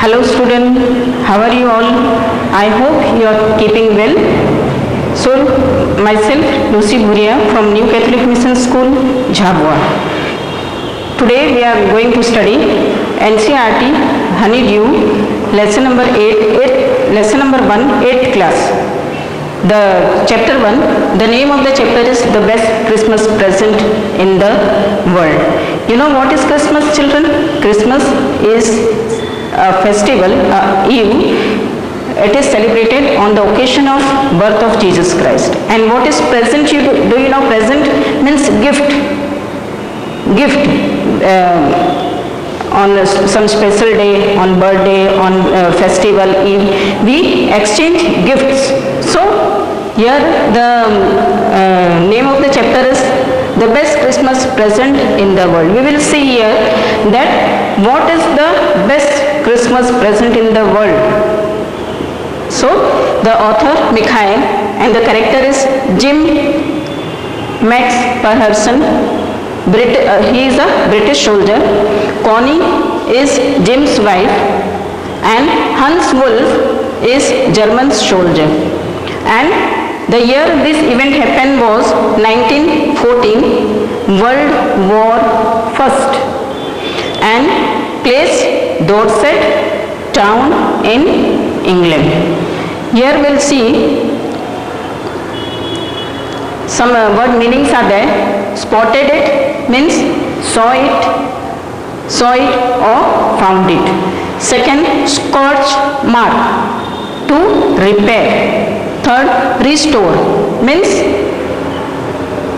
Hello student, how are you all? I hope you are keeping well. So myself Lucy Bhuria from New Catholic Mission School, Jhabua. Today we are going to study NCERT Honeydew lesson number 8, lesson number 1, 8th class. The chapter 1, the name of the chapter is the best Christmas present in the world. You know what is Christmas, children? Christmas is a festival, Eve. It is celebrated on the occasion of birth of Jesus Christ. And what is present? Do you know present means gift. On some special day, on birthday, on festival eve, we exchange gifts. So here the name of the chapter is the best Christmas present in the world. We will see here that what is the best Christmas present in the world. So the author Mikhail and the character is Jim Max Paherson. He is a British soldier. Connie is Jim's wife, and Hans Wolf is German soldier. And the year this event happened was 1914, World War I, and place Dorset town in England. Here we'll see some word meanings are there. Spotted it means saw it or found it. Second, scorch mark, to repair. Third, restore means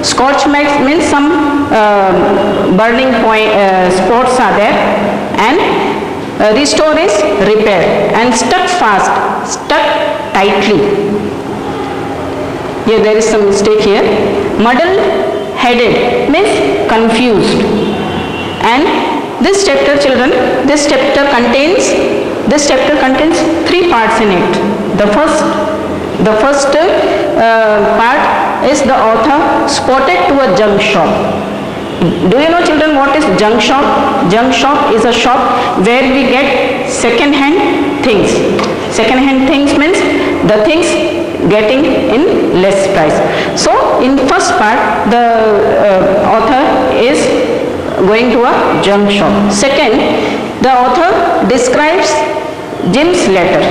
scorch marks means some burning point spots are there, and restore is repair. And stuck fast, stuck tightly. Here there is some mistake here. Muddle headed means confused. And this chapter, children, this chapter contains three parts in it. The first part is the author spotted to a junk shop. Do you know, children, what is junk shop? Junk shop is a shop where we get second hand things. Second hand things means the things getting in less price. So in first part the author is going to a junk shop. Second, the author describes Jim's letter,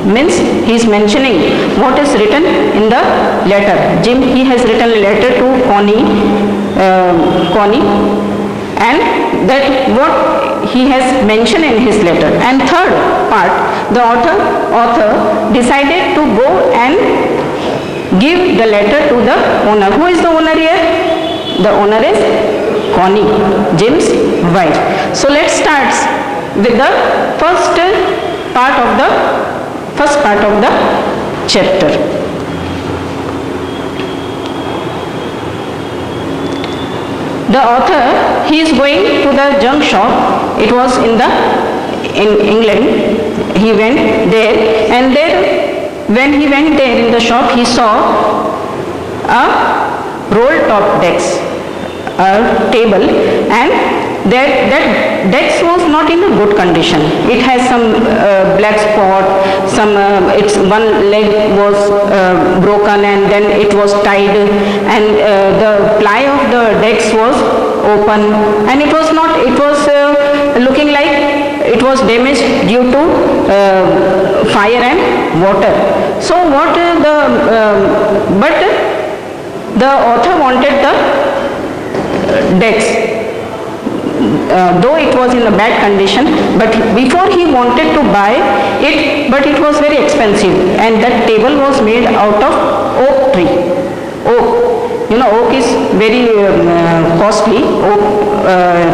means he is mentioning what is written in the letter. Jim, he has written a letter to Connie, and that what he has mentioned in his letter. And third part, the author decided to go and give the letter to the owner. Who is the owner here? The owner is Connie, Jim's wife. So let's start with the first part of the chapter. The author, he is going to the junk shop. It was in England. He went there, and there, when he went there in the shop, he saw a roll top desk, a table, and that desk was not in a good condition. It has some black spot, its one leg was broken, and then it was tied, and the ply of the desk was open, and it was looking like it was damaged due to fire and water. So but the author wanted the desk. Though it was in a bad condition, but before he wanted to buy it, but it was very expensive, and that table was made out of oak tree. Oak, you know, oak is very costly, oak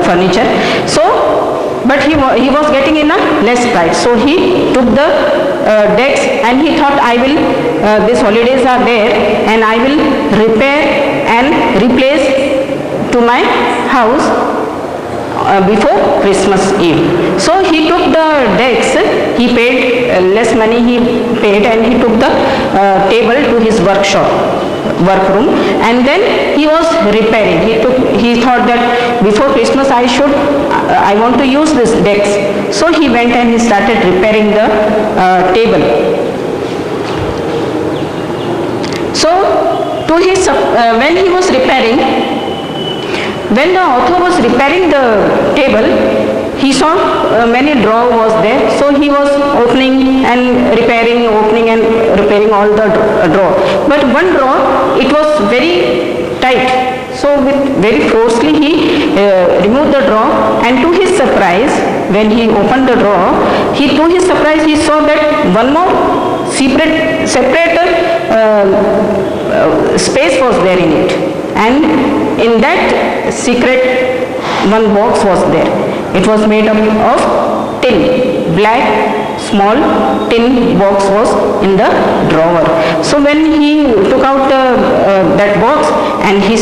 furniture. So, but he was getting in a less price. So he took the decks, and he thought, I will, these holidays are there, and I will repair and replace to my house before Christmas Eve. So he took the decks, he paid less money he paid, and he took the table to his workroom, and then he was repairing. He thought that before Christmas I want to use this decks. So he went and he started repairing the table. So when he was repairing, when the author was repairing the table, he saw many drawers was there. So he was opening and repairing, opening and repairing all the drawer. But one drawer, it was very tight. So with very forcefully he removed the drawer, and to his surprise, when he opened the drawer, to his surprise he saw that one more separate space was there in it, and in that secret one box was there. It was made up of tin, black small tin box was in the drawer. So when he took out that box and he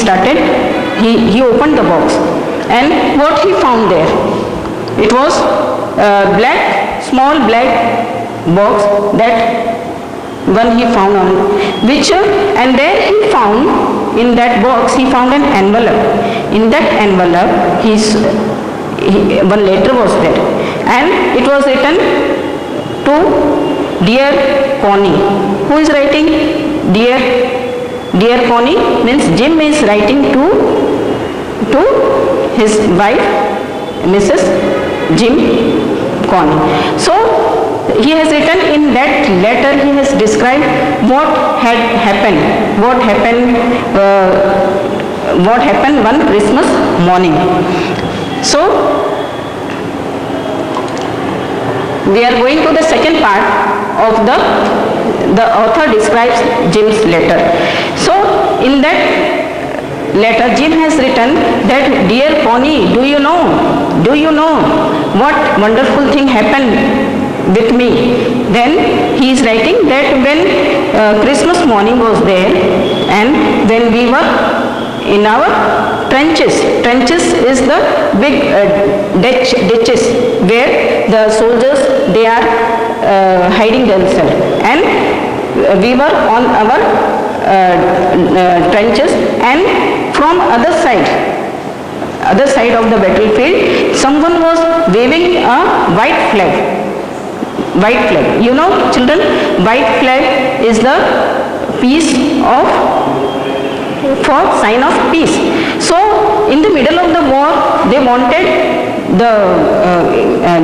opened the box, and what he found there, it was small black box, that one he found on which, and there he found, in that box he found an envelope. In that envelope one letter was there, and it was written to Dear Connie. Who is writing? Dear Connie means Jim is writing to his wife, Mrs. Jim Connie. So he has written in that letter, he has described what had happened, what happened one Christmas morning. So we are going to the second part of the author describes Jim's letter. So in that letter, Jim has written that, Dear Connie, do you know what wonderful thing happened with me? Then he is writing that when Christmas morning was there, and when we were in our trenches is the big ditches where the soldiers, they are hiding themselves, and we were on our trenches, and from other side of the battlefield, someone was waving a white flag. You know, children, white flag is the for sign of peace. So in the middle of the war, they wanted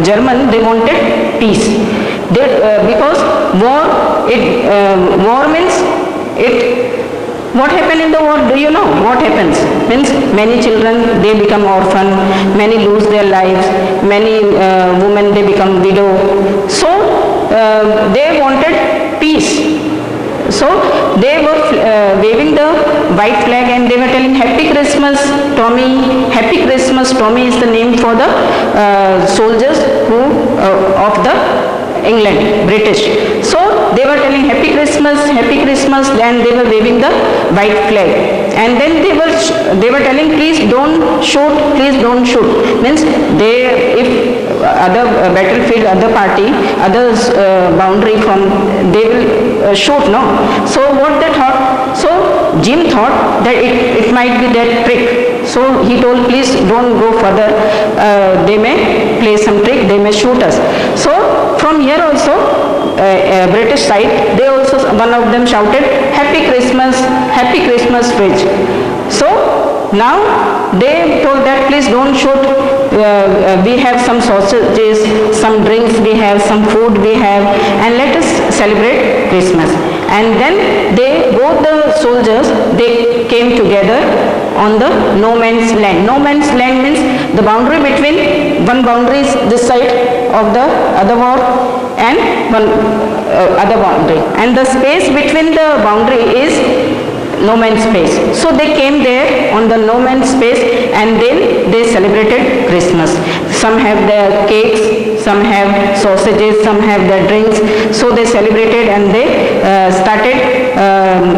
German, they wanted peace. Because war means it. What happened in the war? Do you know what happens? Means many children, they become orphan, many lose their lives, many women, they become widow. So they wanted peace. So they were waving the white flag, and they were telling, Happy Christmas, Tommy. Happy Christmas, Tommy is the name for the soldiers of the England, British. So they were telling Happy Christmas, and they were waving the white flag. And then they were telling, please don't shoot. Means if other battlefield, other party, others boundary from, they will shoot, no. So what they thought? So Jim thought that it might be that trick. So he told, please don't go further. They may play some trick, they may shoot us. So from here also, British side, they also, one of them shouted, Happy Christmas, Fridge. So now they told that, please don't shoot. We have some sausages, some drinks we have, some food we have, and let us celebrate Christmas. And then both the soldiers, they came together on the no man's land. No man's land means the boundary between, one boundary is this side of the other wall, and one other boundary, and the space between the boundary is no man's space. So they came there on the no man's space, and then they celebrated Christmas. Some have the cakes, some have sausages, some have the drinks. So they celebrated, and they started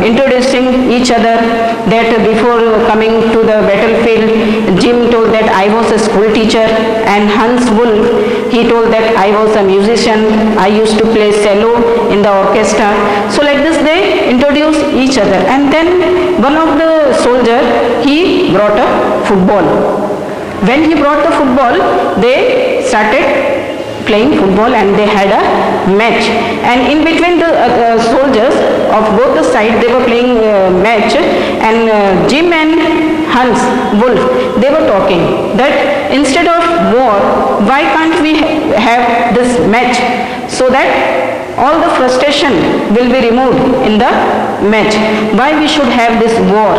introducing each other, that before coming to the battlefield, Jim told that I was a school teacher, and Hans Wolf, he told that I was a musician, I used to play cello in the orchestra. So like this they introduced each other, and then one of the soldier, he brought a football. when he brought the football, they started playing football and they had a match, and in between the soldiers of both the sides they were playing match, and Jim and Hans Wolf, they were talking that instead of war, why can't we have this match, so that all the frustration will be removed in the match, why we should have this war.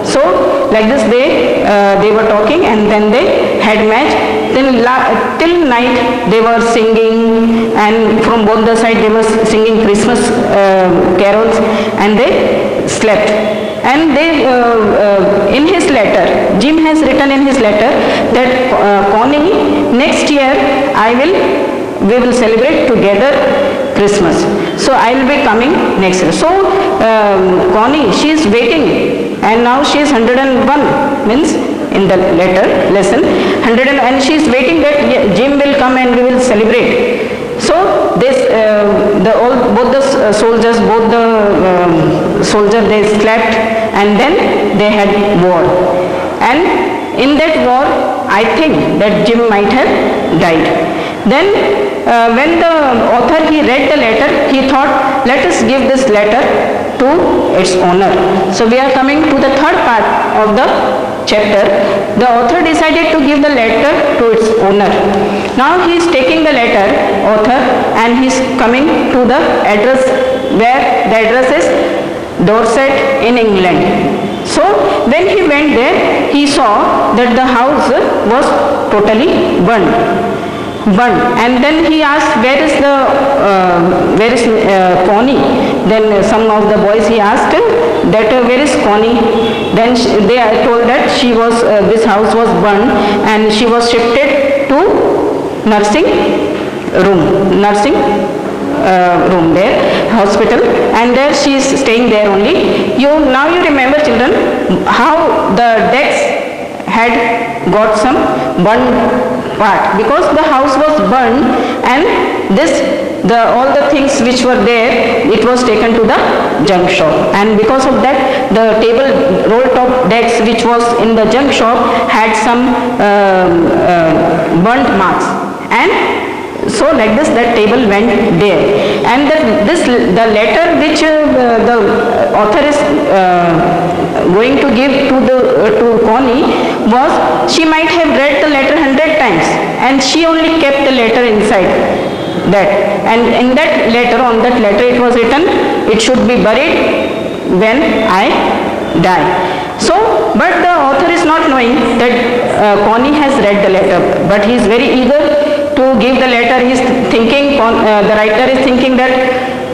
So like this they were talking, and then they had match. Then till night they were singing, and from both the side they were singing Christmas carols, and they slept. And they in his letter, Jim has written in his letter that Connie, next year we will celebrate together Christmas. So I will be coming next year. So Connie, she is waiting, and now she is 101, means in the letter lesson 100, and she is waiting that Jim will come and we will celebrate. So this both the soldiers they slept, and then they had war, and in that war I think that Jim might have died. Then when the author he read the letter, he thought, let us give this letter to its owner. So we are coming to the third part of the chapter. The author decided to give the letter to its owner. Now he is taking the letter, author, and he is coming to the address, where the address is Dorset in England. So when he went there, he saw that the house was totally burned. And then he asked, where is Connie? Then some of the boys, he asked that where is Connie? Then they are told that this house was burned, and she was shifted to nursing room there, hospital, and there she is staying there only. Now you remember, children, how the decks had got some burned part, because the house was burned, and all the things which were there, it was taken to the junk shop, and because of that the table roll top decks which was in the junk shop had some burnt marks, and so like this that table went there. And the letter which the author is going to give to Connie was, she might have read the letter 100 times, and she only kept the letter inside that, and in that letter, on that letter it was written, it should be buried when I die. So but the author is not knowing that Connie has read the letter, but he is very eager to give the letter. He is thinking, the writer is thinking that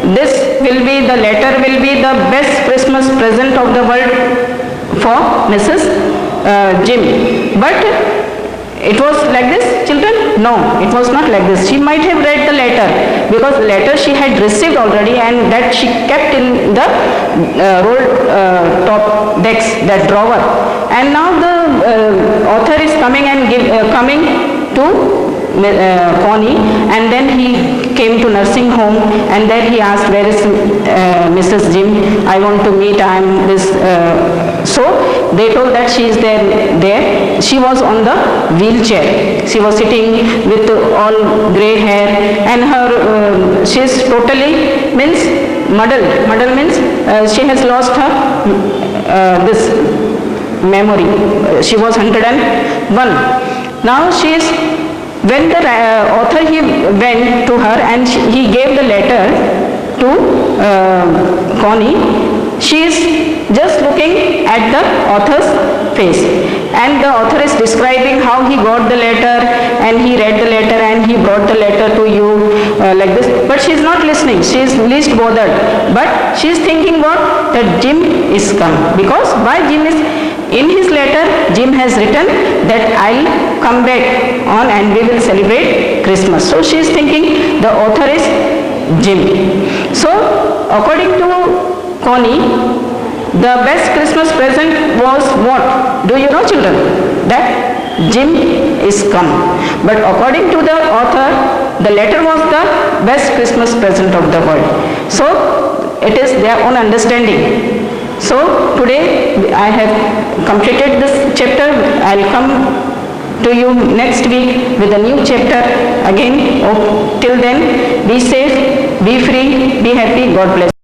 the letter will be the best Christmas present of the world for Mrs. Jim. But it was like this, children? No, it was not like this. She might have read the letter, because the letter she had received already, and that she kept in the rolled top decks, that drawer. And now the author is coming to Connie, and then he came to nursing home, and then he asked, where is Mrs. Jim? I want to meet, I am this. So they told that she is there. She was on the wheelchair. She was sitting with all grey hair, and her she is totally muddled. Muddled means she has lost her this memory. She was 101. Now she is. When the author he went to her and he gave the letter to Connie, she is just looking at the author's face, and the author is describing how he got the letter, and he read the letter, and he brought the letter to you like this, but she is not listening. She is least bothered, but she is thinking what? That Jim is come, because why Jim is in his letter, Jim has written that I'll come back on and we will celebrate Christmas. So she is thinking the author is Jim. So according to Connie, the best Christmas present was what? Do you know, children? That Jim is come. But according to the author, the letter was the best Christmas present of the world. So it is their own understanding. So today I have completed this chapter. I will come to you next week with a new chapter. Again, till then, be safe, be free, be happy. God bless.